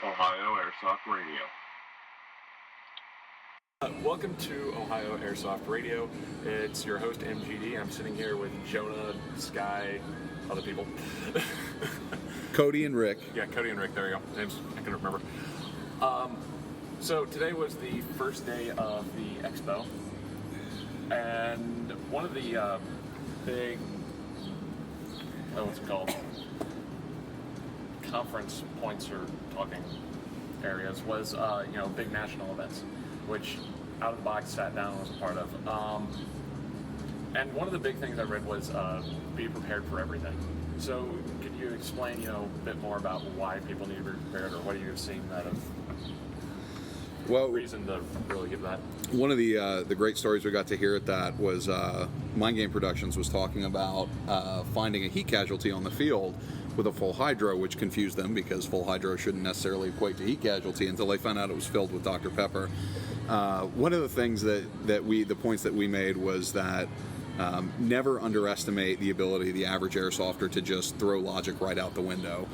Ohio Airsoft Radio. Welcome to Ohio Airsoft Radio. It's your host, MGD. I'm sitting here with Jonah, Sky, other people. Cody and Rick. Yeah, Cody and Rick, there you go. Names I couldn't remember. So today was the first day of the expo. And one of the big, what's it called? Conference points or talking areas was, big national events, which Out of the Box sat down and was a part of. And one of the big things I read was be prepared for everything. So could you explain, a bit more about why people need to be prepared, or what you've seen that have reason to really give that? One of the great stories we got to hear at that was Mind Game Productions was talking about finding a heat casualty on the field with a full hydro, which confused them because full hydro shouldn't necessarily equate to heat casualty until they found out it was filled with Dr. Pepper. One of the things the points that we made was that never underestimate the ability of the average airsofter to just throw logic right out the window.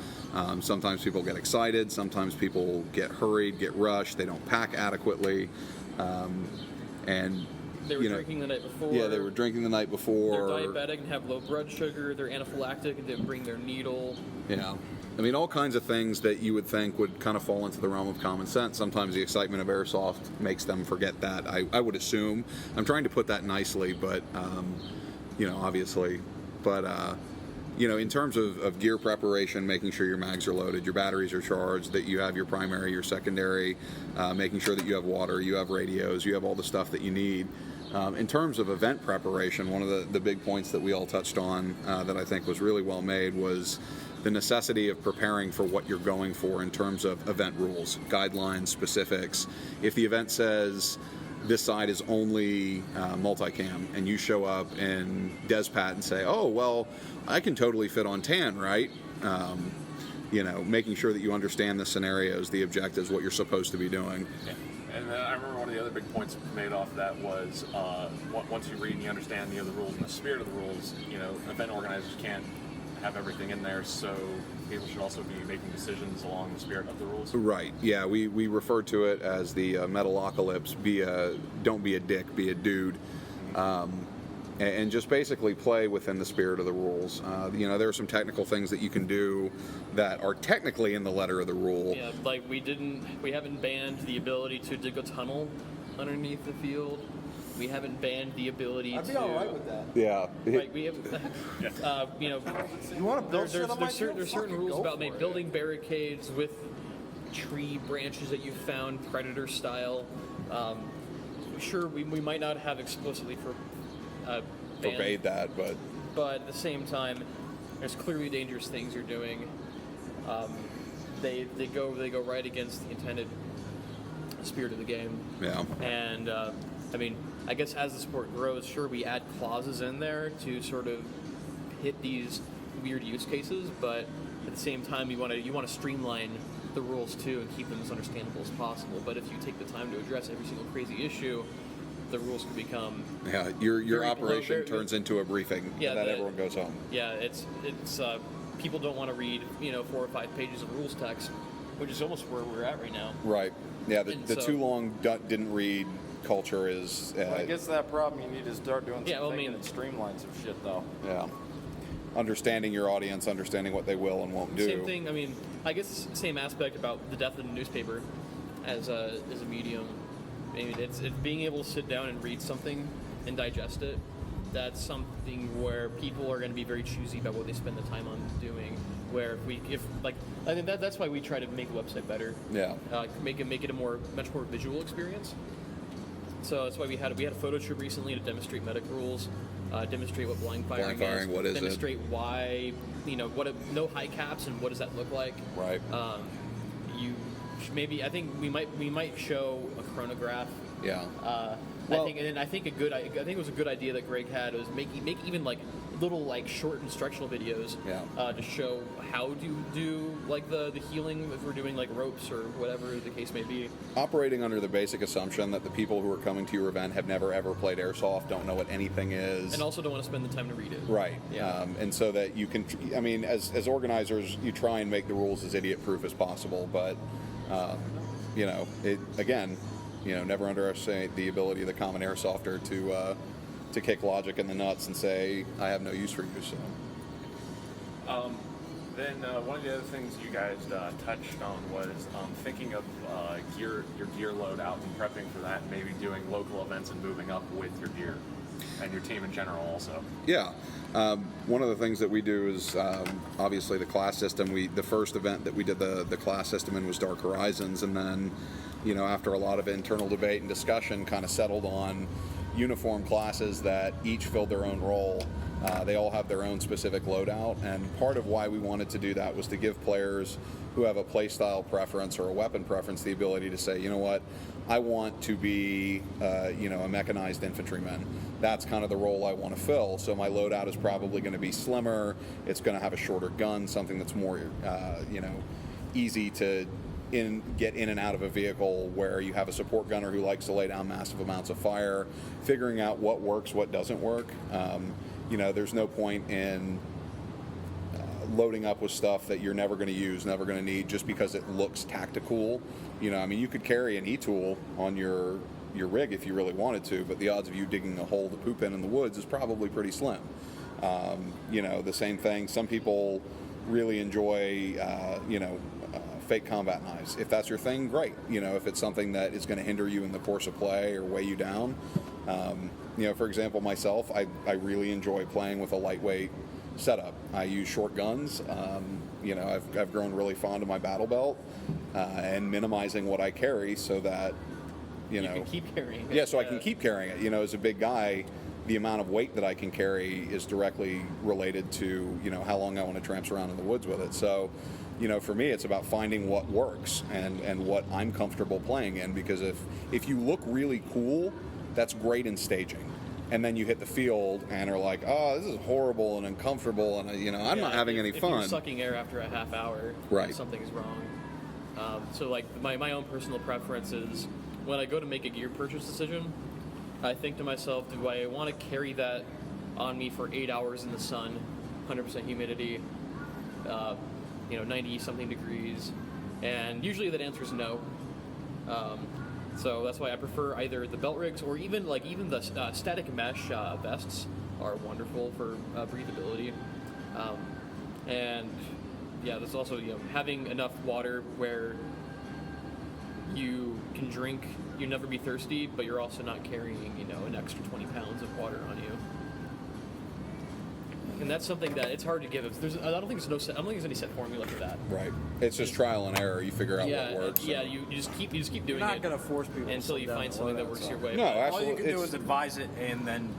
Sometimes people get excited, sometimes people get hurried, get rushed, they don't pack adequately, and they were drinking the night before. Yeah, they were drinking the night before. They're diabetic and have low blood sugar. They're anaphylactic and didn't bring their needle. Yeah. I mean, all kinds of things that you would think would kind of fall into the realm of common sense. Sometimes the excitement of airsoft makes them forget that. I would assume. I'm trying to put that nicely, but, obviously. But, in terms of gear preparation, making sure your mags are loaded, your batteries are charged, that you have your primary, your secondary, making sure that you have water, you have radios, you have all the stuff that you need. In terms of event preparation, one of the big points that we all touched on that I think was really well made was the necessity of preparing for what you're going for in terms of event rules, guidelines, specifics. If the event says this side is only multicam and you show up in DesPat and say, oh, well, I can totally fit on tan, right? Making sure that you understand the scenarios, the objectives, what you're supposed to be doing. Yeah. And I remember one of the other big points made off that was once you read and you understand the rules and the spirit of the rules, event organizers can't have everything in there, so people should also be making decisions along the spirit of the rules. Right. Yeah, we refer to it as the Metalocalypse. Don't be a dick, be a dude. And just basically play within the spirit of the rules. There are some technical things that you can do that are technically in the letter of the rule. Yeah, like we haven't banned the ability to dig a tunnel underneath the field. We haven't banned the ability I'd be all right with that. Yeah. Right, we have, You want to build shit on my field? there's certain rules about building it. barricades with tree branches that you found, predator style. Sure, we might not have explicitly Forbade that, but at the same time, there's clearly dangerous things you're doing. They go right against the intended spirit of the game. Yeah. And I guess as the sport grows, sure, we add clauses in there to sort of hit these weird use cases, but at the same time, you want to streamline the rules too and keep them as understandable as possible. But if you take the time to address every single crazy issue, the rules can become your operation turns into a briefing, and then everyone goes home. Yeah, it's people don't want to read 4 or 5 pages of rules text, which is almost where we're at right now. Right. Yeah. The too long didn't read culture is. I guess that problem you need to start doing something that streamlines some shit, though. Yeah. Understanding your audience, understanding what they will and won't do. Same thing. I guess it's the same aspect about the death of the newspaper as a medium. It's being able to sit down and read something and digest it. That's something where people are going to be very choosy about what they spend the time on doing. Where I think that's why we try to make the website better. Yeah. Make it much more visual experience. So that's why we had a photo shoot recently to demonstrate medic rues, demonstrate what blind firing is, what is demonstrate why no high caps and what does that look like. Right. I think we might show a chronograph. Yeah. I think it was a good idea that Greg had was make even like little like short instructional videos to show how to do like the healing if we're doing like ropes or whatever the case may be. Operating under the basic assumption that the people who are coming to your event have never ever played airsoft, don't know what anything is, and also don't want to spend the time to read it. Right. Yeah. And so that you can, I mean, as organizers, you try and make the rules as idiot-proof as possible, but you know, it again, you know, never underestimate the ability of the common airsofter to kick logic in the nuts and say, I have no use for you. So. Then one of the other things you guys touched on was thinking of your gear load out and prepping for that, and maybe doing local events and moving up with your gear and your team in general also. Yeah. One of the things that we do is obviously the class system. The first event that we did the class system in was Dark Horizons, and then, you know, after a lot of internal debate and discussion, kind of settled on uniform classes that each filled their own role. They all have their own specific loadout, and part of why we wanted to do that was to give players who have a playstyle preference or a weapon preference the ability to say, you know what, I want to be, you know, a mechanized infantryman. That's kind of the role I want to fill. So my loadout is probably going to be slimmer. It's going to have a shorter gun, something that's more, you know, easy to get in and out of a vehicle, where you have a support gunner who likes to lay down massive amounts of fire, figuring out what works, what doesn't work. You know, there's no point in loading up with stuff that you're never going to use, never going to need, just because it looks tactical. You know, I mean, you could carry an e-tool on your rig if you really wanted to, but the odds of you digging a hole to poop in the woods is probably pretty slim. You know, the same thing, some people really enjoy, you know, fake combat knives. If that's your thing, great. You know, if it's something that is going to hinder you in the course of play or weigh you down. You know, for example, myself, I really enjoy playing with a lightweight setup. I use short guns. You know, I've grown really fond of my battle belt and minimizing what I carry so that, you know, can keep carrying it. Yeah, so I can keep carrying it. You know, as a big guy, the amount of weight that I can carry is directly related to, you know, how long I want to tramp around in the woods with it. So, you know, for me, it's about finding what works and what I'm comfortable playing in, because if you look really cool, that's great in staging. And then you hit the field and are like, oh, this is horrible and uncomfortable, and, you know, I'm not having any fun. If you're sucking air after a half hour, right, something's wrong. So, like, my own personal preference is, when I go to make a gear purchase decision, I think to myself, do I want to carry that on me for 8 hours in the sun, 100% humidity, you know, 90-something degrees? And usually that answer is no. So that's why I prefer either the belt rigs, or even the static mesh vests are wonderful for breathability. And yeah, there's also, you know, having enough water where you can drink, you'll never be thirsty, but you're also not carrying, you know, an extra 20 pounds of water on you. And that's something that it's hard to give. I don't think there's any set formula for that. Right. It's just trial and error. You figure out what works. Yeah, you just keep doing it. You're not going to force people until you find something that works your way. No, absolutely. All you can do is advise it, and then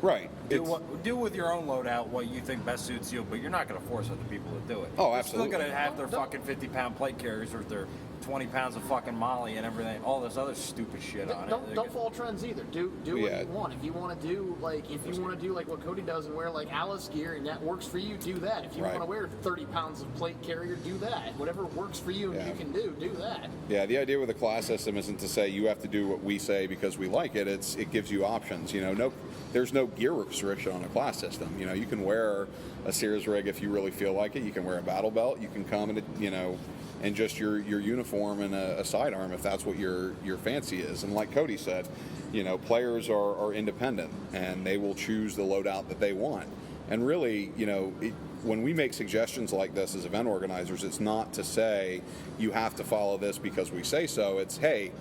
do with your own loadout what you think best suits you. But you're not going to force other people to do it. Oh, absolutely. You're still going to have their fucking 50-pound plate carriers or their 20 pounds of fucking molly and everything, all this other stupid shit on it. Don't follow trends either. Do what you want. If you want to do like what Cody does and wear like Alice gear and that works for you, do that. If you want to wear 30 pounds of plate carrier, do that. Whatever works for you and you can do that. Yeah, the idea with the class system isn't to say you have to do what we say because we like it. It gives you options. You know, there's no gear restriction on a class system. You know, you can wear a Sears rig if you really feel like it. You can wear a battle belt. You can come and, you know, and just your uniform and a sidearm if that's what your fancy is. And like Cody said, you know, players are independent and they will choose the loadout that they want. And really, you know, when we make suggestions like this as event organizers, it's not to say you have to follow this because we say so. It's, hey,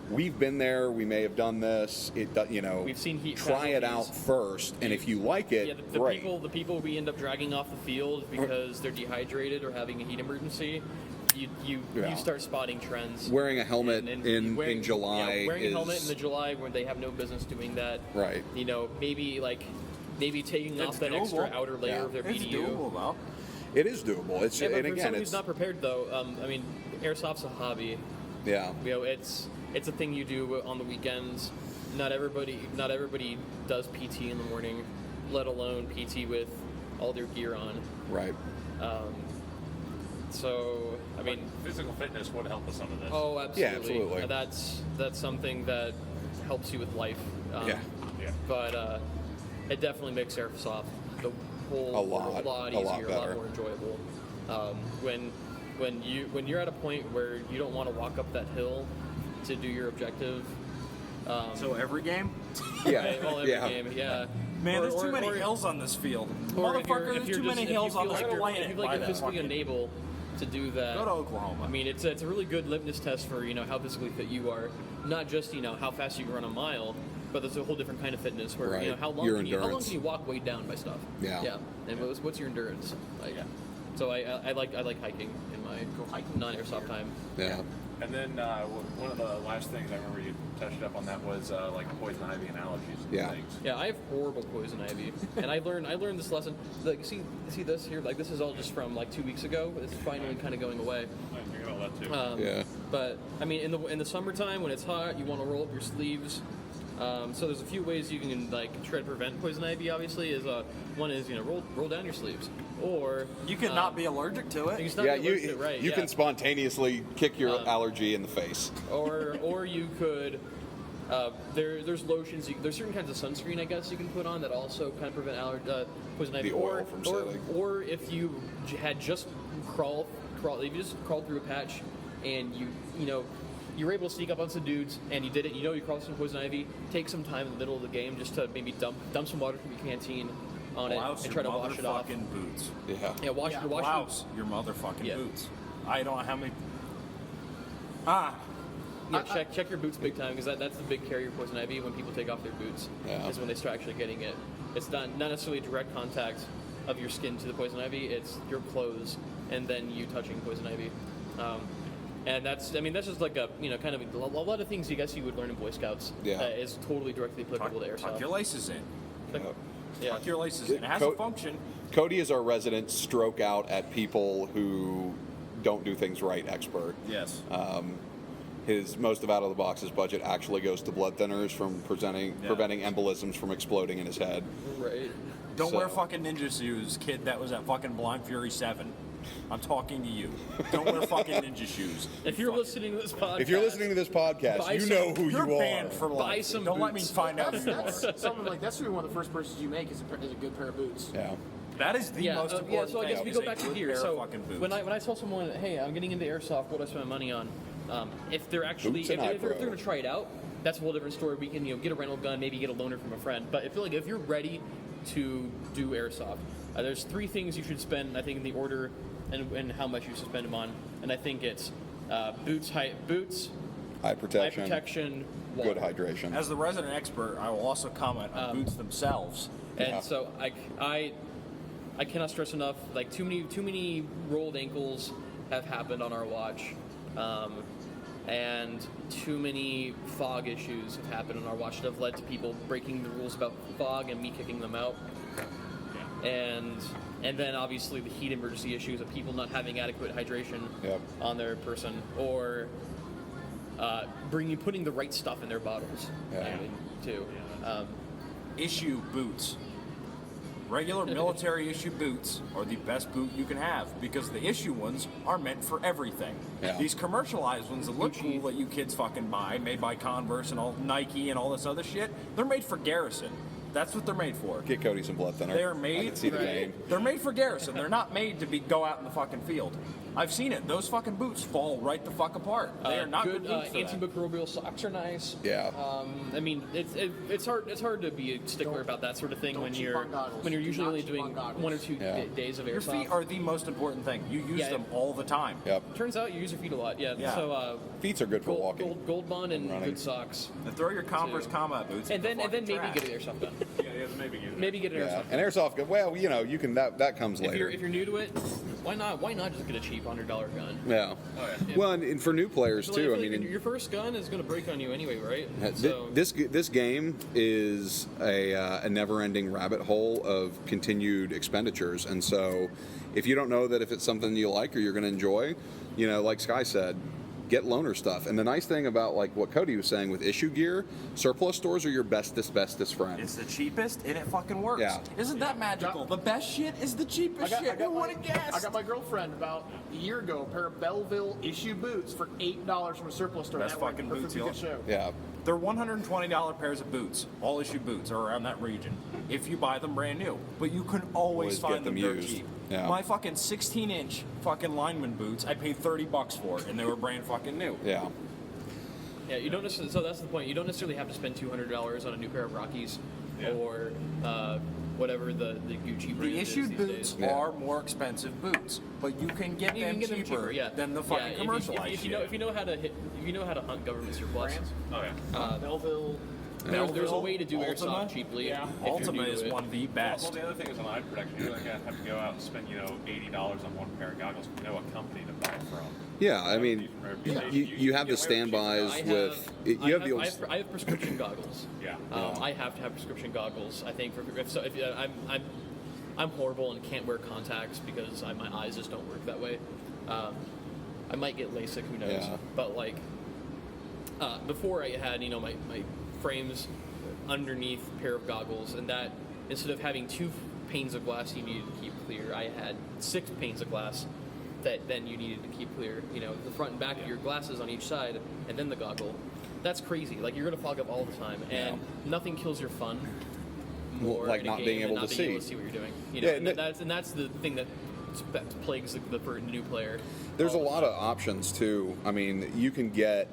we've been there. We may have done this. You know, we've seen heat try it out first, and if you like it, great. The people we end up dragging off the field because they're dehydrated or having a heat emergency. You start spotting trends. Wearing a helmet in July. Yeah, wearing a helmet in the July when they have no business doing that. Right. You know, maybe taking off that extra outer layer of their BDU. It's doable, though. It is doable. It's and again, someone who's not prepared though. I mean, airsoft's a hobby. Yeah. You know, it's a thing you do on the weekends. Not everybody does PT in the morning, let alone PT with all their gear on. Right. So, I mean, physical fitness would help with some of this. Oh, absolutely. Yeah, absolutely. That's something that helps you with life. Yeah. But it definitely makes Airsoft the whole A lot easier, a lot better. more enjoyable. When you're at a point where you don't want to walk up that hill to do your objective. So every game? Yeah. Every game, yeah. Man, there's too many hills on this field. Or if Motherfucker, there's too many hills on this planet. If you're like physically unable to do that, go to Oklahoma. I mean, it's a really good litmus test for how physically fit you are. Not just how fast you can run a mile, but there's a whole different kind of fitness where Right. how long can you walk weighed down by stuff? Yeah. Yeah. And what's your endurance? Like, so I like hiking in my non-airsoft time. Yeah. And then one of the last things I remember you touched up on that was like poison ivy and allergies and Yeah. things. Yeah, I have horrible poison ivy, and I learned this lesson. Like, see this here? Like, this is all just from like 2 weeks ago. It's finally kind of going away. I think about that too. Yeah. But I mean, in the summertime when it's hot, you want to roll up your sleeves. So there's a few ways you can try to prevent poison ivy. Obviously, one is roll down your sleeves, or You can not be allergic to you it. can still Yeah, be allergic to it, right? you yeah. can spontaneously kick your allergy in the face. or you could. There's lotions. There's certain kinds of sunscreen, I guess, you can put on that also kind of prevent poison ivy. The oil from setting. Or if you had just crawled through a patch, and you were able to sneak up on some dudes, and you did it. You crawled some poison ivy. Take some time in the middle of the game just to maybe dump some water from your canteen on Blouse it and try to your wash it off. motherfucking boots. Yeah. Yeah, wash Blouse your motherfucking Yeah. boots. I don't know how many. check your boots big time, because that's the big carrier of poison ivy. When people take off their boots, Yeah. is when they start actually getting it. It's not necessarily direct contact of your skin to the poison ivy. It's your clothes and then you touching poison ivy. And that's just like a kind of a lot of things you guess you would learn in Boy Scouts. Yeah. That is totally directly applicable to airsoft. Tuck your laces in. Yeah. Tuck your laces in. It has a function. Cody is our resident stroke out at people who don't do things right expert. Yes. His most of out of the box's budget actually goes to blood thinners from preventing embolisms from exploding in his head. Right. Don't wear fucking ninja shoes, kid that was at fucking Blind Fury 7. I'm talking to you. Don't wear fucking ninja shoes. If you're listening to this podcast, If you're listening to this podcast, buy you some- know who You're you are. banned for life. Buy some Don't let me boots. find out who you are. That's something like that's really one of the first purchases you make is a good pair of boots. Yeah. That is the most important so I thing. guess we is go a back to good gear. pair of So fucking boots. when I tell someone, hey, I'm getting into airsoft, what do I spend my money on? If they're actually Boots if and they're iPro. going to try it out, that's a whole different story. We can get a rental gun, maybe get a loaner from a friend. But if you're ready to do airsoft, there's 3 things you should spend. I think in the order and how much you should spend them on. And I think it's boots, Eye eye protection. protection, water. Good hydration. As the resident expert, I will also comment on boots themselves. And Yeah. so I cannot stress enough. Like too many rolled ankles have happened on our watch, and too many fog issues have happened on our watch that have led to people breaking the rules about fog and me kicking them out. And then obviously the heat emergency issues of people not having adequate hydration Yep. on their person, or putting the right stuff in their bottles. Yeah. I mean, too. Issue boots. Regular military issue boots are the best boot you can have because the issue ones are meant for everything. Yeah. These commercialized ones that look cool that you kids fucking buy, made by Converse and all Nike and all this other shit, they're made for Garrison. That's what they're made for. Get Cody some blood thinner. They're I made. can see the Right. game. They're made for Garrison. They're not made to go out in the fucking field. I've seen it. Those fucking boots fall right the fuck apart. They are not good boots for that. Antimicrobial socks are nice. Yeah. I mean, it's hard to be a stickler about that sort of thing when cheap you're on goggles. when you're Do usually not only cheap doing on goggles. 1 or 2 Yeah. days of Your airsoft. feet are the most important thing. You use Yeah. them all the time. Yep. Turns out you use your feet a lot. Yeah. Yeah. So Feet are good for walking. Gold bond and running. good socks, And throw your Converse Too. combat boots. and in the then fucking maybe trash. get an airsoft gun. Yeah, maybe get it. Maybe get an Yeah. airsoft gun. And airsoft gun. Well, you can that comes If later. you're new to it, why not just get a cheap $100 gun? Yeah. Oh, yeah. Well, and for new players So, too. like, I mean, your first gun is going to break on you anyway, right? So, this game is a never-ending rabbit hole of continued expenditures, and so if you don't know that if it's something you like or you're going to enjoy, like Sky said, get loaner stuff. And the nice thing about like what Cody was saying with issue gear, surplus stores are your bestest friend. It's the cheapest, and it fucking works. Yeah. Isn't that magical? The best shit is the cheapest shit. Who would have guessed? I got my girlfriend about a year ago a pair of Belleville issue boots for $8 from a surplus store. Best That went fucking perfectly boots, good y'all. show. Yeah. They're $120 pairs of boots. All issue boots are around that region if you buy them brand new. But you can always Always get find them them dirt used. cheap. Yeah. My fucking 16-inch fucking lineman boots, I paid $30 for, and they were brand fucking new. Yeah. Yeah, you don't necessarily. So that's the point. You don't necessarily have to spend $200 on a new pair of Rockies or whatever the Gucci brand The is issued these boots days. are more expensive boots, but you can get You them can get them cheaper cheaper, than the fucking if commercialized if you shit. know how to hunt government surplus. Brands? Oh yeah. Belleville. There's a way to do Ultima? airsoft cheaply. Yeah. if you're Ultima new is to it. one of the best. Well, the other thing is on eye protection, you're not gonna have to go out and spend $80 on one pair of goggles. You know what company to buy from. Yeah, I mean, you have the standbys with I have prescription goggles. Yeah. I have to have prescription goggles. I think I'm horrible and can't wear contacts because my eyes just don't work that way. I might get LASIK, who knows? Yeah. But like before, I had my frames underneath a pair of goggles, and that instead of having 2 panes of glass you needed to keep clear, I had 6 panes of glass that then you needed to keep clear. The front and back of your glasses on each side, and then the goggle. That's crazy. Like, you're gonna fog up all the time, and nothing kills your fun more like in a not game being than able not to being able see. to see what you're doing. Yeah, and that's the thing that plagues the new player. There's a all the lot of options too. I mean, you can get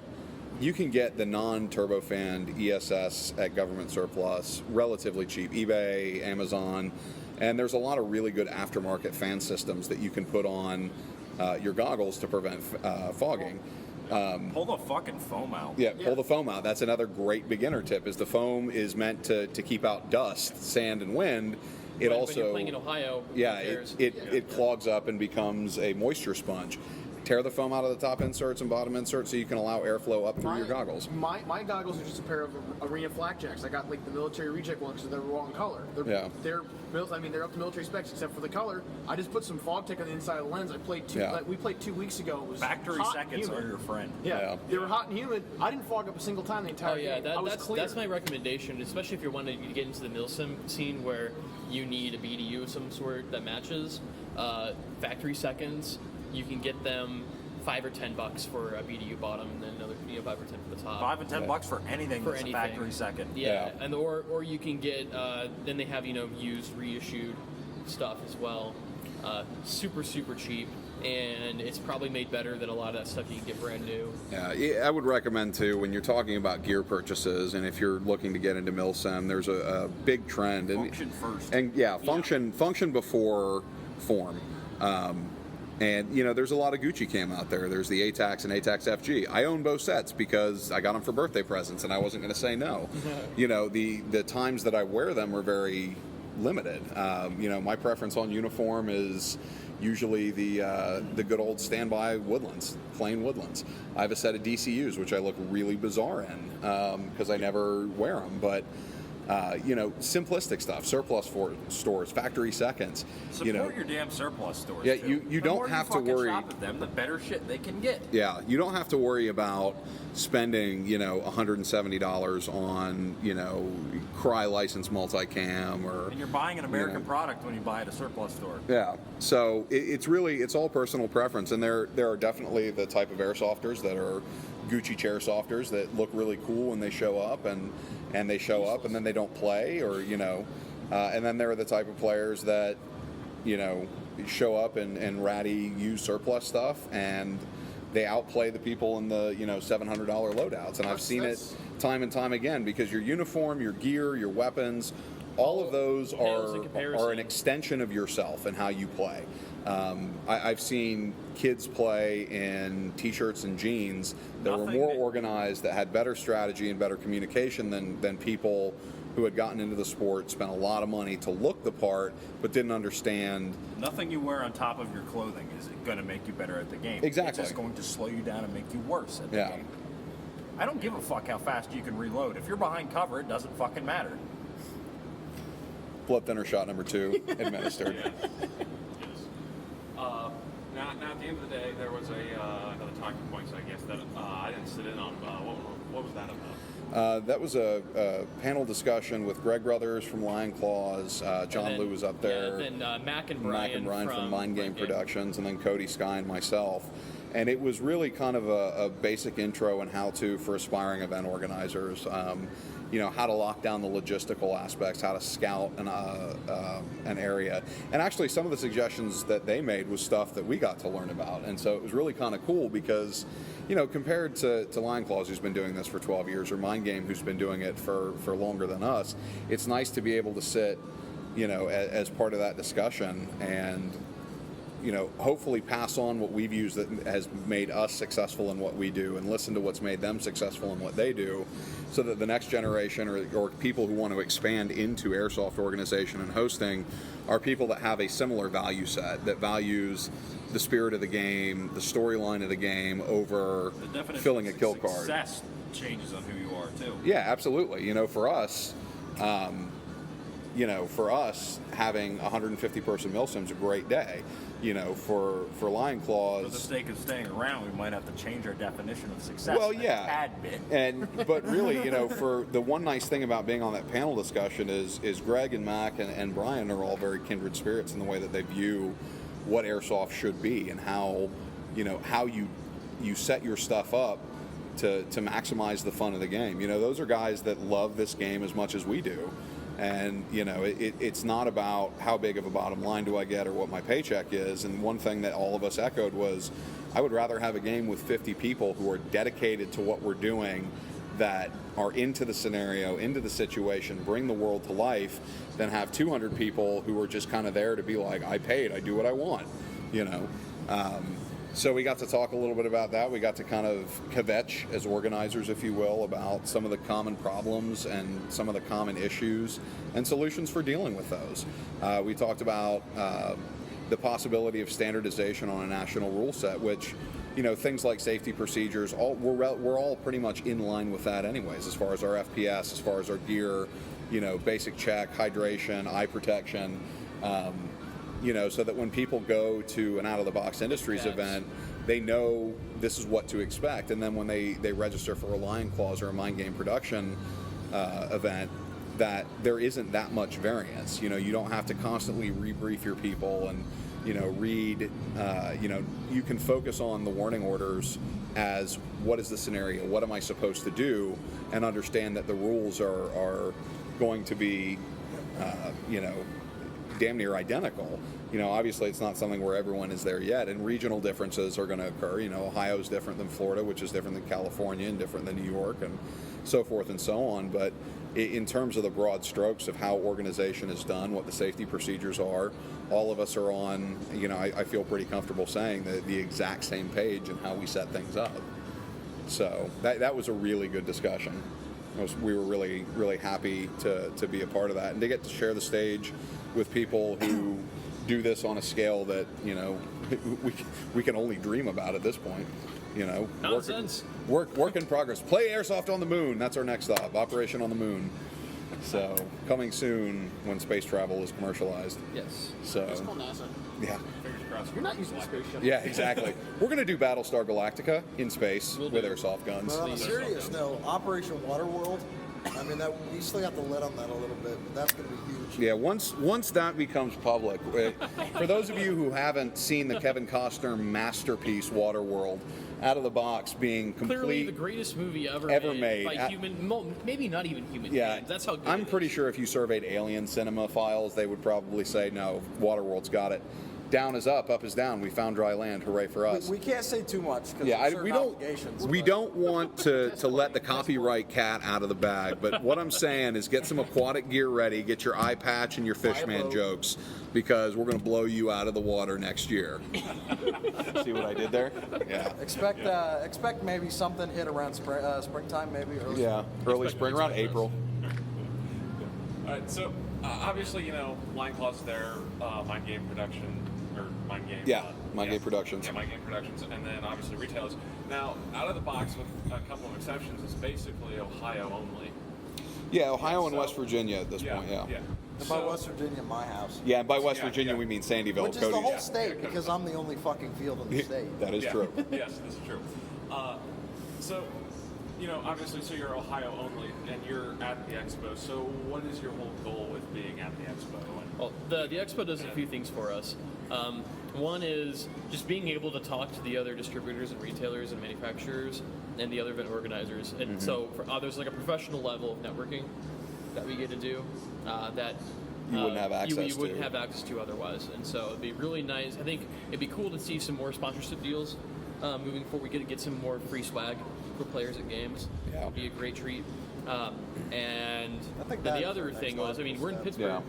the non-turbofan ESS at government surplus relatively cheap. eBay, Amazon, and there's a lot of really good aftermarket fan systems that you can put on your goggles to prevent fogging. Pull the fucking foam out. Yeah, pull the foam out. That's another great beginner tip. Is the foam is meant to keep out dust, sand, and wind. It when also you're playing in Ohio, yeah, it clogs up and becomes a moisture sponge. Tear the foam out of the top inserts and bottom inserts so you can allow airflow up through your goggles. My goggles are just a pair of Arena flak jacks. I got like the military reject ones because they're wrong color. They're built. I mean, they're up to military specs except for the color. I just put some fog tech on the inside of the lens. We played 2 weeks ago. It was Factory hot seconds and humid. are your friend. Yeah, they were hot and humid. I didn't fog up a single time the entire Oh yeah, game. I was clear. that's my recommendation, especially if you're wanting to get into the milsim scene where you need a BDU of some sort that matches. Factory seconds, you can get them $5 or $10 for a BDU bottom, and then another $5 or $10 for the top. $5 and $10 for anything For that's anything. a factory second. Yeah, and or you can get then they have used reissued stuff as well, super cheap, and it's probably made better than a lot of that stuff you can get brand new. Yeah, I would recommend too when you're talking about gear purchases, and if you're looking to get into milsim, there's a big trend. Function first. And function before form. And there's a lot of Gucci cam out there. There's the ATAX and ATAX FG. I own both sets because I got them for birthday presents, and I wasn't going to say no. The times that I wear them are very limited. My preference on uniform is usually the good old standby Woodlands, plain Woodlands. I have a set of DCUs which I look really bizarre in because I never wear them, but. Simplistic stuff, surplus stores, factory seconds. Support your damn surplus stores. Yeah, too. you don't have to worry. Shop at them, the better shit they can get. Yeah, you don't have to worry about spending $170 on Cry license multicam or. And you're buying an American product when you buy at a surplus store. Yeah, so it's all personal preference, and there are definitely the type of airsofters that are Gucci chair softers that look really cool when they show up and they show up and then they don't play or and then there are the type of players that show up and ratty use surplus stuff and they outplay the people in the $700 loadouts, and I've seen it time and time again because your uniform, your gear, your weapons, all of those are an extension of yourself and how you play. I've seen kids play in t-shirts and jeans that were more organized, that had better strategy and better communication than people who had gotten into the sport, spent a lot of money to look the part, but didn't understand. Nothing you wear on top of your clothing is going to make you better at the game. Exactly. It's just going to slow you down and make you worse at the game. I don't give a fuck how fast you can reload. If you're behind cover, it doesn't fucking matter. Blood thinner shot number 2 administered. Now, now, at the end of the day, there was another talking point, so I guess that I didn't sit in on. What was that about? That was a panel discussion with Greg Brothers from Lion Claws. John Lou was up there. Yeah, then Mac and Brian from Mind Game Productions, and then Cody Sky and myself. And it was really kind of a basic intro and how-to for aspiring event organizers. How to lock down the logistical aspects, how to scout an area. And actually, some of the suggestions that they made was stuff that we got to learn about. And so it was really kind of cool because, compared to Lion Claws, who's been doing this for 12 years, or Mind Game, who's been doing it for longer than us, it's nice to be able to sit, as part of that discussion and, hopefully pass on what we've used that has made us successful in what we do and listen to what's made them successful in what they do, so that the next generation or people who want to expand into airsoft organization and hosting are people that have a similar value set, that values the spirit of the game, the storyline of the game over filling a kill card. Success changes on who you are too. Yeah, absolutely. For us, having 150 person milsim's a great day. For Lion Claws. For the sake of staying around, we might have to change our definition of success. Well, yeah. A tad bit. But really, for the one nice thing about being on that panel discussion is Greg and Mac and Brian are all very kindred spirits in the way that they view what airsoft should be and how you set your stuff up to maximize the fun of the game. Those are guys that love this game as much as we do. And, it's not about how big of a bottom line do I get or what my paycheck is. And one thing that all of us echoed was, I would rather have a game with 50 people who are dedicated to what we're doing, that are into the scenario, into the situation, bring the world to life, than have 200 people who are just kind of there to be like, I paid, I do what I want, So we got to talk a little bit about that. We got to kind of kvetch as organizers, if you will, about some of the common problems and some of the common issues and solutions for dealing with those. We talked about the possibility of standardization on a national rule set, which, things like safety procedures, we're all pretty much in line with that anyways, as far as our FPS, as far as our gear, basic check, hydration, eye protection, so that when people go to an out-of-the-box industries event, they know this is what to expect. And then when they register for a Lion Claws or a Mind Game production event, that there isn't that much variance. You don't have to constantly rebrief your people and, read, you can focus on the warning orders as what is the scenario, what am I supposed to do, and understand that the rules are going to be, damn near identical. Obviously it's not something where everyone is there yet, and regional differences are going to occur. Ohio's different than Florida, which is different than California, and different than New York, and so forth and so on. But in terms of the broad strokes of how organization is done, what the safety procedures are, all of us are on, I feel pretty comfortable saying that the exact same page in how we set things up. So that was a really good discussion. We were really, really happy to be a part of that and to get to share the stage with people who do this on a scale that, we can only dream about at this point. Nonsense. Work in progress. Play Airsoft on the Moon. That's our next stop. Operation on the Moon. So coming soon when space travel is commercialized. Yes. So. Let's call NASA. Yeah. Fingers crossed. You're not using a space shuttle. Yeah, exactly. We're going to do Battlestar Galactica in space with airsoft guns. But on a serious note, Operation Waterworld, that we still got the lid on that a little bit, but that's going to be huge. Yeah, once that becomes public, for those of you who haven't seen the Kevin Costner masterpiece Waterworld, out of the box being Clearly the complete. greatest movie ever made. by maybe not even human Yeah, hands. That's how good I'm it pretty is. sure if you surveyed alien cinema files, they would probably say, no, Waterworld's got it. Down is up is down. We found dry land. Hooray for us. We can't say too much because Yeah, we don't want to let the copyright cat out of the bag, but what I'm saying is get some aquatic gear ready, get your eye patch and your fishman jokes, because we're going to blow you out of the water next year. See what I did there? Yeah. Expect maybe something hit around springtime, maybe early. Yeah, early spring, around April. All right, so obviously, Lion Claws there, Mind Game Production, or Mind Game. Yeah, Mind Game Productions. Yeah, Mind Game Productions, and then obviously retailers. Now, out of the box, with a couple of exceptions, it's basically Ohio only. Yeah, Ohio and West Virginia at this point, yeah. And by West Virginia, my house. Yeah, and by West Virginia we mean Sandyville. Which is the whole state, because I'm the only fucking field in the state. That is true. Yes, this is true. So, obviously, so you're Ohio only, and you're at the expo. So, what is your whole goal with being at the expo? Well, the expo does a few things for us. One is just being able to talk to the other distributors and retailers and manufacturers and the other event organizers. And so there's like a professional level of networking that we get to do that You wouldn't have access you wouldn't to. have access to otherwise. And so it'd be really nice. I think it'd be cool to see some more sponsorship deals moving forward. We get some more free swag for players at games. Yeah. It'd be a great treat. And I think then that the is other the next thing was, I mean, we're in step. Pittsburgh. Yeah.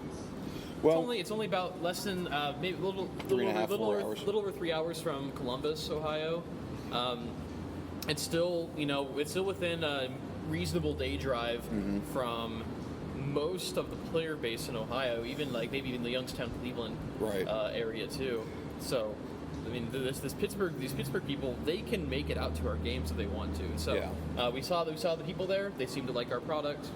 Well, It's only about less than maybe a little 4 hours. little over 3 hours from Columbus, Ohio. It's still within a reasonable day drive from most of the player base in Ohio, even like maybe even the Youngstown, Cleveland Right. Area too. So, I mean, these Pittsburgh people, they can make it out to our games if they want to. So, Yeah. we saw the people there. They seem to like our product.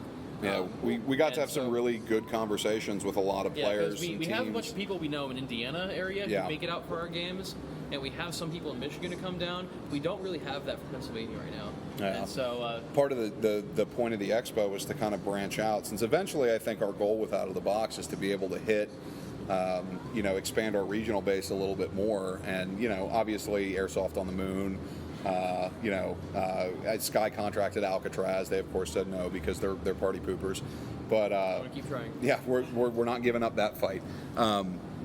yeah, we got to and have some so- really good conversations with a lot of Yeah, players because and we teams. have a bunch of people we know in Indiana area Yeah. who make it out for our games, and we have some people in Michigan to come down. We don't really have that for Pennsylvania right now. Yeah. And so, Part of the point of the expo was to kind of branch out, since eventually I think our goal with Out of the Box is to be able to hit, expand our regional base a little bit more. And, obviously Airsoft on the Moon, Sky contracted Alcatraz. They, of course, said no because they're party poopers. But I'm gonna keep trying. yeah, we're not giving up that fight.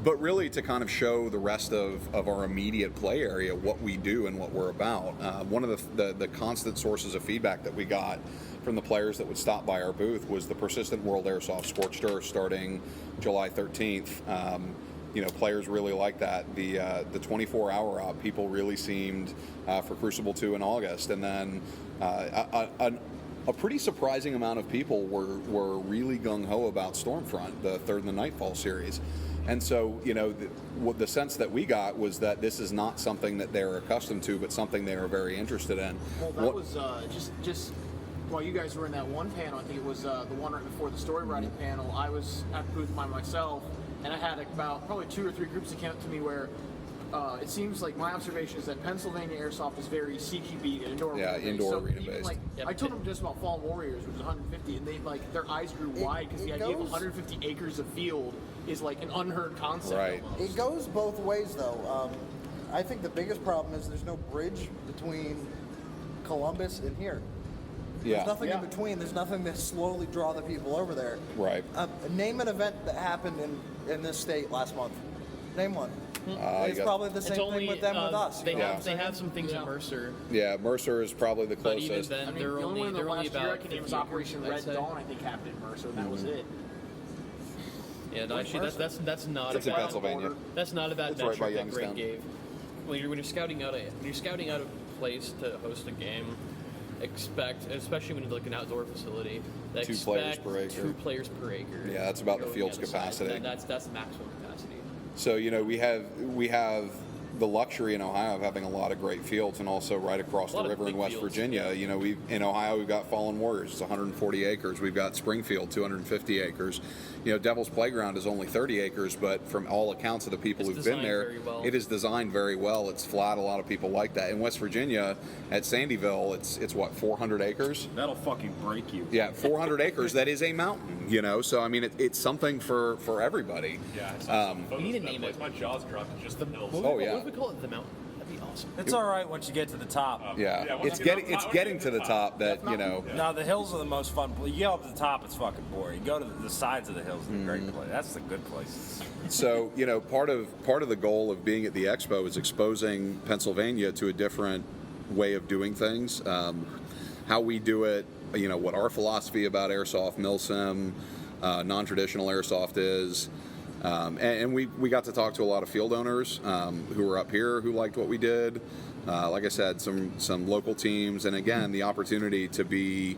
But really to kind of show the rest of our immediate play area what we do and what we're about. One of the constant sources of feedback that we got from the players that would stop by our booth was the Persistent World Airsoft Scorched Earth starting July 13th. Players really like that. The 24-hour op, people really seemed for Crucible 2 in August. And then a pretty surprising amount of people were really gung-ho about Stormfront, the Third and the Nightfall series. And so, the sense that we got was that this is not something that they're accustomed to, but something they are very interested in. Well, that was just while you guys were in that one panel. I think it was the one right before the story writing panel. I was at the booth by myself, and I had about probably 2 or 3 groups that came up to me where it seems like my observation is that Pennsylvania Airsoft is very CQB and indoor arena based. indoor So arena even, based. I told them just about Fallen Warriors, which was 150, and they their eyes grew wide because the idea of 150 acres of field is like an unheard concept. Right. Almost. It goes both ways, though. I think the biggest problem is there's no bridge between Columbus and here. Yeah. There's nothing Yeah. in between. There's nothing to slowly draw the people over there. Right. Name an event that happened in this state last month. Name one. It's got- probably the it's same only thing with them with us. They you know what I'm have saying? some things Yeah. at Mercer, Yeah, Mercer is probably the but even closest. then I mean, they're the only one in the only last year I about can name was 50 Operation acres, I'd Red say. Dawn. I think happened in Mercer, and that was it. Yeah, no, actually, that's not It's a in bad Pennsylvania. That's not a bad It's right by metric that Greg Youngstown. gave. When you're scouting out a place to host a game, expect, especially when you look at an outdoor facility, 2 players expect per acre. 2 players per acre. Yeah, that's about the Going field's other side. capacity. That's the maximum capacity. So we have the luxury in Ohio of having a lot of great fields, and also right across A the lot of river in big West fields. Virginia. In Ohio we've got Fallen Warriors, it's 140 acres. We've got Springfield, 250 acres. Devil's Playground is only 30 acres, but from all accounts of the people It's who've been designed there, very well. it is designed very well. It's flat. A lot of people like that. In West Virginia, at Sandyville, it's what, 400 acres? That'll fucking break you. Yeah, 400 acres. That is a mountain. So I mean, it's something for everybody. Yeah, I saw some We photos need to of that name place. it. My jaws dropped just the hills. Oh, yeah. What if we call it the mountain? That'd be awesome. It's all right once you get to the top. Yeah, once it's you getting get up it's top- getting to the top that No, the hills are the most fun. You get up to the top, it's fucking boring. You go to the sides of the hills, it's a great place. That's the good place. So part of the goal of being at the expo is exposing Pennsylvania to a different way of doing things, how we do it, what our philosophy about airsoft, milsim, non-traditional airsoft is. And we got to talk to a lot of field owners who were up here who liked what we did. Like I said, some local teams, and again, the opportunity to be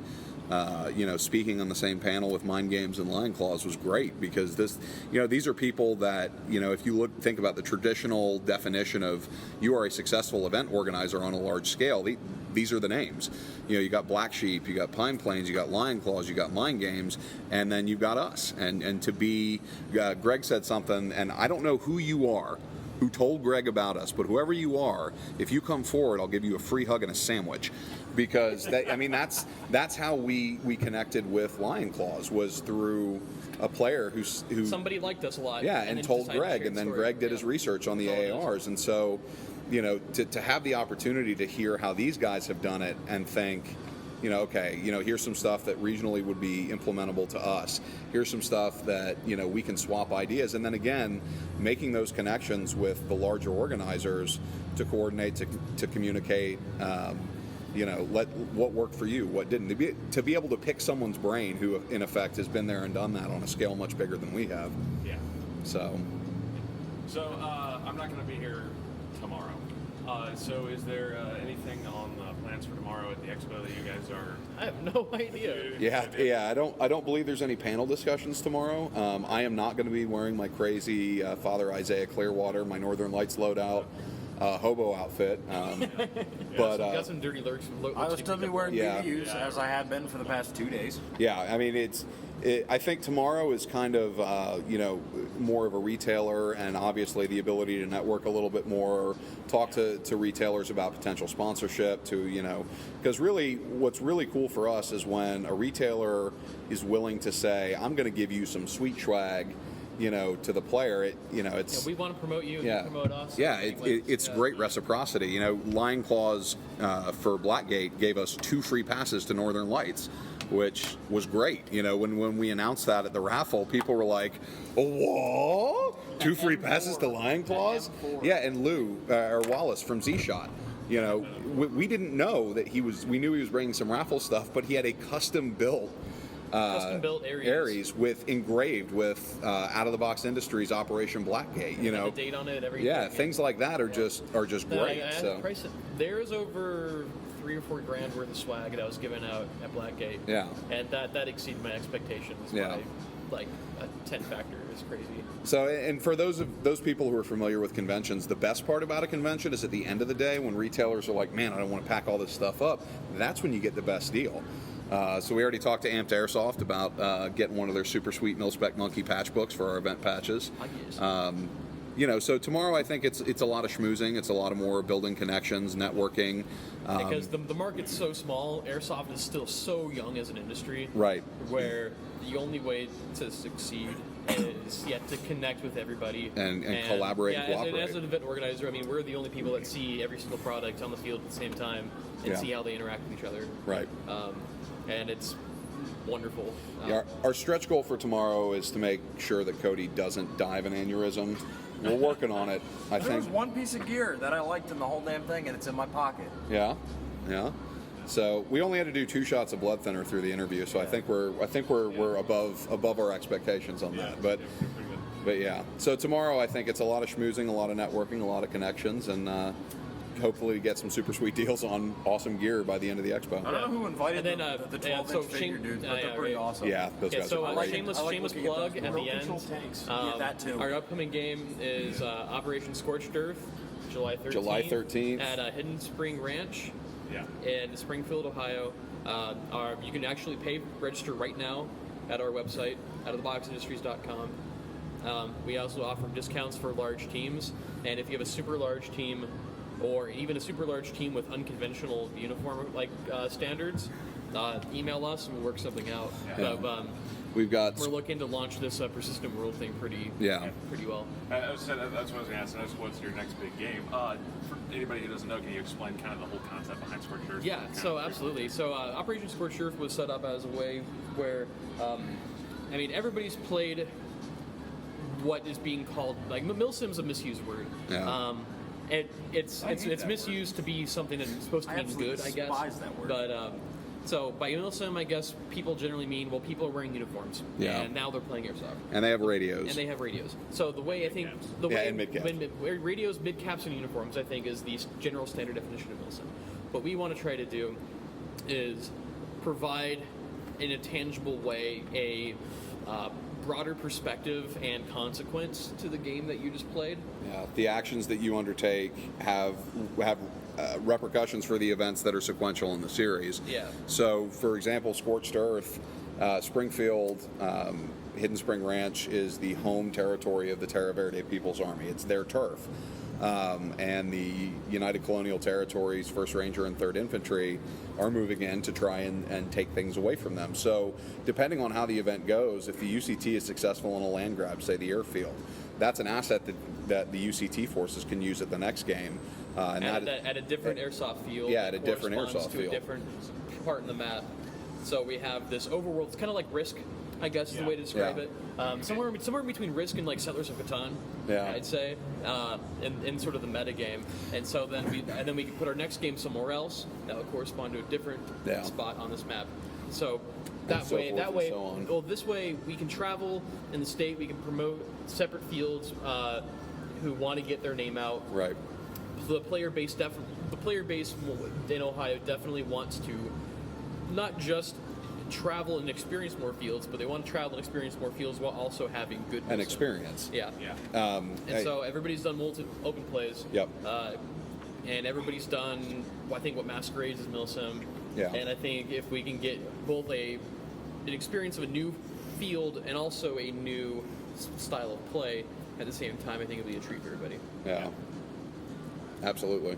speaking on the same panel with Mind Games and Lion Claws was great, because these are people that, if you think about the traditional definition of you are a successful event organizer on a large scale, these are the names. you got Black Sheep, you got Pine Plains, you got Lion Claws, you got Mind Games, and then you've got us. And to be, Greg said something, and I don't know who you are, who told Greg about us, but whoever you are, if you come forward, I'll give you a free hug and a sandwich, because that's how we connected with Lion Claws, was through a player who somebody liked us a lot. Yeah, and told Greg, and then Greg did his research on the AARs, and so to have the opportunity to hear how these guys have done it and think, okay, here's some stuff that regionally would be implementable to us. Here's some stuff that, we can swap ideas. And then again, making those connections with the larger organizers to coordinate, to communicate, what worked for you, what didn't. To be able to pick someone's brain who, in effect, has been there and done that on a scale much bigger than we have. Yeah. So I'm not going to be here tomorrow. So is there anything on plans for tomorrow at the expo that you guys are? I have no idea. Yeah. I don't believe there's any panel discussions tomorrow. I am not going to be wearing my crazy Father Isaiah Clearwater, my Northern Lights loadout, hobo outfit. But got some dirty lurks. I will still be wearing BDUs as I have been for the past 2 days. Yeah, I mean I think tomorrow is kind of more of a retailer, and obviously the ability to network a little bit more, talk to retailers about potential sponsorship, because really what's really cool for us is when a retailer is willing to say, I'm going to give you some sweet swag, to the player. It's we want to promote you, and you promote us. Yeah, it's great reciprocity. Lion Claws for Blackgate gave us 2 free passes to Northern Lights, which was great. When we announced that at the raffle, people were like, "Oh, what? 2 free passes to Lion Claws?" Yeah, and Lou or Wallace from Z-Shot. We didn't know that we knew he was bringing some raffle stuff, but he had a custom-built Aries with engraved with Out of the Box Industries Operation Blackgate. The date on it, everything. Yeah, things like that are just great. There's over $3 or $4 grand worth of swag that I was giving out at Blackgate. Yeah, and that exceeded my expectations. Yeah, by like a 10 factor. Is crazy. So, and for those people who are familiar with conventions, the best part about a convention is at the end of the day when retailers are like, "Man, I don't want to pack all this stuff up." That's when you get the best deal. So we already talked to Amped Airsoft about getting one of their super sweet Mil-Spec Monkey patch books for our event patches. So tomorrow I think it's a lot of schmoozing. It's a lot of more building connections, networking. Because the market's so small, airsoft is still so young as an industry. Right. Where the only way to succeed is to connect with everybody and collaborate and cooperate. And as an event organizer, I mean, we're the only people that see every single product on the field at the same time and see how they interact with each other. Right. And it's wonderful. Our stretch goal for tomorrow is to make sure that Cody doesn't die of an aneurysm. We're working on it. There was one piece of gear that I liked in the whole damn thing, and it's in my pocket. Yeah. So we only had to do 2 shots of blood thinner through the interview, so I think we're above our expectations on that. But yeah. So tomorrow I think it's a lot of schmoozing, a lot of networking, a lot of connections, and hopefully get some super sweet deals on awesome gear by the end of the expo. I don't know who invited the 12-inch figure dudes, but they're pretty awesome. Yeah, those guys so are great. Shameless plug at the end. That too. Our upcoming game is Operation Scorched Earth, July 13th. At Hidden Spring Ranch in Springfield, Ohio. You can actually register right now at our website, outoftheboxindustries.com. We also offer discounts for large teams, and if you have a super large team or even a super large team with unconventional uniform standards, email us and we'll work something out. But, we're looking to launch this Persistent World thing pretty well. That's what I was going to ask. What's your next big game? For anybody who doesn't know, can you explain kind of the whole concept behind Scorched Earth? Yeah, so absolutely. So Operation Scorched Earth was set up as a way where, everybody's played what is being called, milsim's a misused word. Yeah. It's misused to be something that's supposed to mean good, I guess. Despise that word. But so by milsim, I guess people generally mean people are wearing uniforms. Yeah. And now they're playing airsoft. And they have radios. So the way radios, mid-caps, and uniforms, I think, is the general standard definition of milsim. What we want to try to do is provide, in a tangible way, a broader perspective and consequence to the game that you just played. Yeah, the actions that you undertake have repercussions for the events that are sequential in the series. Yeah. So, for example, Scorched Earth, Springfield, Hidden Spring Ranch is the home territory of the Terra Verde People's Army. It's their turf. And the United Colonial Territories, 1st Ranger and 3rd Infantry are moving in to try and take things away from them. So depending on how the event goes, if the UCT is successful in a land grab, say the airfield, that's an asset that the UCT forces can use at the next game. At a different airsoft field. Yeah, at a different airsoft to field. A different part in the map. So we have this overworld. It's kind of like Risk, I guess is the way to describe it. Somewhere between Risk and like Settlers of Catan, I'd say, in sort of the meta game. And so then we can put our next game somewhere else that would correspond to a different spot on this map. So this way we can travel in the state. We can promote separate fields who want to get their name out. Right. The player base in Ohio definitely wants to not just travel and experience more fields, but they want to travel and experience more fields while also having good An experience. Yeah. So everybody's done open plays. Yep. And everybody's done, I think, what Masquerades is Milsim. Yeah. And I think if we can get both an experience of a new field and also a new style of play at the same time, I think it'll be a treat for everybody. Yeah. Absolutely.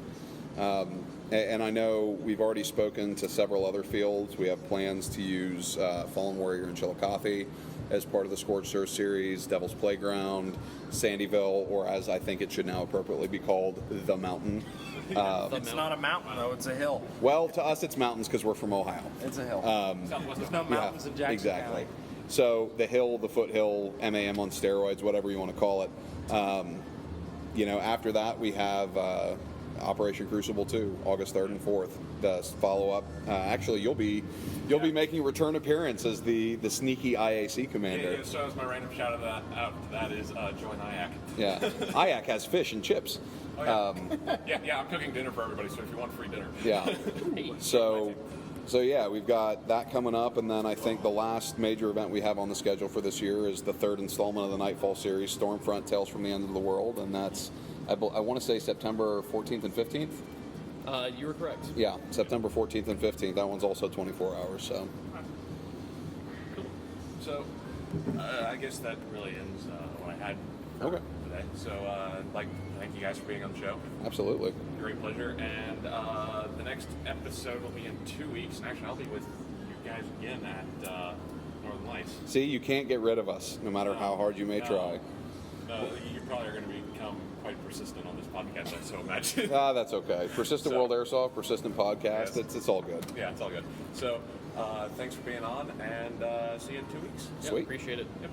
And I know we've already spoken to several other fields. We have plans to use Fallen Warrior and Chillicothe as part of the Scorched Earth series, Devil's Playground, Sandyville, or as I think it should now appropriately be called, The Mountain. It's not a mountain, though. It's a hill. Well, to us it's mountains because we're from Ohio. It's a hill. There's no mountains in Jackson exactly. County. So the hill, the foothill, MAM on steroids, whatever you want to call it. After that we have Operation Crucible 2, August 3rd and 4th. The follow-up. Actually, you'll be making a return appearance as the sneaky IAC commander. Yeah, so as my random shout out to that is join IAC. Yeah, IAC has fish and chips. Oh, yeah. I'm cooking dinner for everybody, so if you want free dinner. Yeah. So yeah, we've got that coming up, and then I think the last major event we have on the schedule for this year is the 3rd installment of the Nightfall series, Stormfront: Tales from the End of the World, and that's I want to say September 14th and 15th. You were correct. Yeah, September 14th and 15th. That one's also 24 hours. So. Cool. So, I guess that really ends what I had for today. So, I'd like to thank you guys for being on the show. Absolutely. Great pleasure. And the next episode will be in 2 weeks. And actually, I'll be with you guys again at Northern Lights. See, you can't get rid of us, no matter how hard you may try. No, you probably are going to become quite persistent on this podcast, I so imagine. That's okay. Persistent World Airsoft, persistent podcast. Yes. It's all good. Yeah, it's all good. So, thanks for being on, and see you in 2 weeks. Sweet. Appreciate it. Yep.